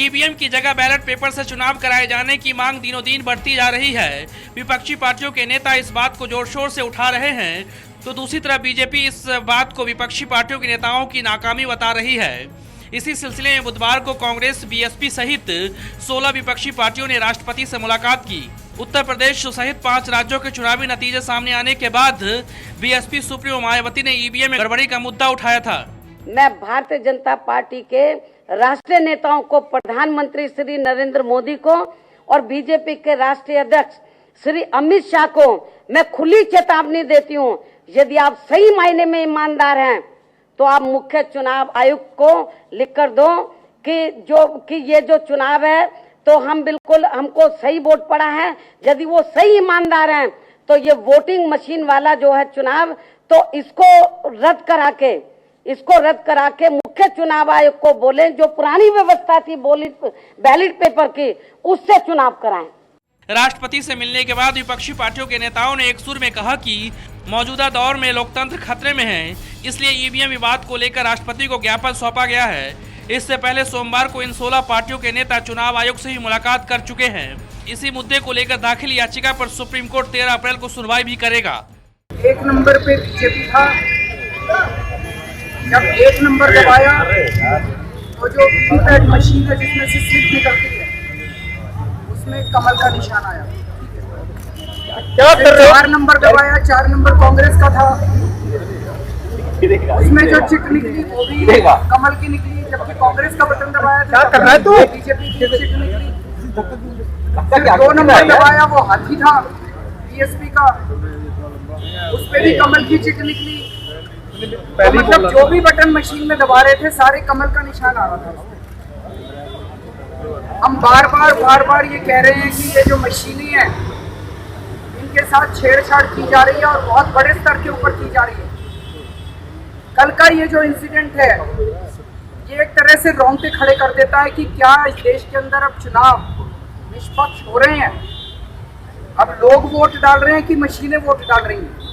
EVM की जगह ballot paper से चुनाव कराए जाने की मांग दिनों दिन बढ़ती जा रही है। विपक्षी पार्टियों के नेता इस बात को जोर शोर से उठा रहे हैं, तो दूसरी तरफ बीजेपी इस बात को विपक्षी पार्टियों के नेताओं की नाकामी बता रही है। इसी सिलसिले में बुधवार को कांग्रेस, बीएसपी सहित 16 विपक्षी पार्टियों ने राष्ट्रपति से मुलाकात की। उत्तर प्रदेश सहित 5 राज्यों के चुनावी नतीजे सामने आने के बाद बीएसपी सुप्रीमो मायावती ने ईवीएम में गड़बड़ी का मुद्दा उठाया था। मैं भारतीय जनता पार्टी के राष्ट्रीय नेताओं को, प्रधानमंत्री श्री नरेंद्र मोदी को और बीजेपी के राष्ट्रीय अध्यक्ष श्री अमित शाह को मैं खुली चेतावनी देती हूं, यदि आप सही मायने में ईमानदार हैं तो आप मुख्य चुनाव आयुक्त को लिखकर दो कि ये जो चुनाव है तो हमको सही वोट पड़ा है। यदि वो सही ईमानदार हैं तो ये वोटिंग मशीन वाला जो है चुनाव, तो इसको रद्द करा के मुख्य चुनाव आयोग को बोले, जो पुरानी व्यवस्था थी बैलेट पेपर की, उससे चुनाव कराएं। राष्ट्रपति से मिलने के बाद विपक्षी पार्टियों के नेताओं ने एक सुर में कहा कि मौजूदा दौर में लोकतंत्र खतरे में है, इसलिए ईवीएम विवाद को लेकर राष्ट्रपति को ज्ञापन सौंपा गया है। इससे पहले सोमवार को इन 16 पार्टियों के नेता चुनाव आयोग से ही मुलाकात कर चुके हैं। इसी मुद्दे को लेकर दाखिल याचिका पर सुप्रीम कोर्ट 13 अप्रैल को सुनवाई भी करेगा। 1 नंबर पे बीजेपी था, जब 1 नंबर दबाया तो जो वीवीपैट मशीन है जिसमें से स्लिप निकलती है, उसमें कमल का निशान आया। 4 नंबर दबाया, 4 नंबर कांग्रेस का था, उसमें जो चिट निकली वो भी कमल की निकली। जबकि कांग्रेस का बटन दबाया तो बीजेपी की चिट निकली। फिर 2 नंबर दबाया, वो हाथी था बीएसपी का, उस पे भी कमल की चिट निकली। तो मतलब जो भी बटन मशीन में दबा रहे थे सारे कमल का निशान आ रहा था। हम बार बार ये कह रहे हैं कि ये जो मशीनें हैं इनके साथ छेड़छाड़ की जा रही है और बहुत बड़े स्तर के ऊपर की जा रही है। कल का ये जो इंसिडेंट है ये एक तरह से रोंगटे खड़े कर देता है कि क्या इस देश के अंदर अब चुनाव निष्पक्ष हो रहे हैं, अब लोग वोट डाल रहे हैं कि मशीनें वोट डाल रही हैं।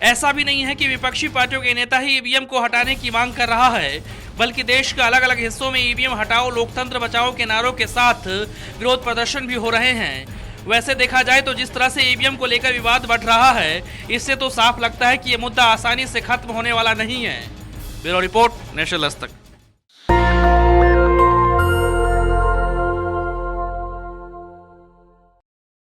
ऐसा भी नहीं है कि विपक्षी पार्टियों के नेता ही ईवीएम को हटाने की मांग कर रहा है, बल्कि देश के अलग अलग हिस्सों में ईवीएम हटाओ, लोकतंत्र बचाओ के नारों के साथ विरोध प्रदर्शन भी हो रहे हैं। वैसे देखा जाए तो जिस तरह से ईवीएम को लेकर विवाद बढ़ रहा है, इससे तो साफ लगता है कि ये मुद्दा आसानी से खत्म होने वाला नहीं है। ब्यूरो रिपोर्ट, नेशनल आज तक।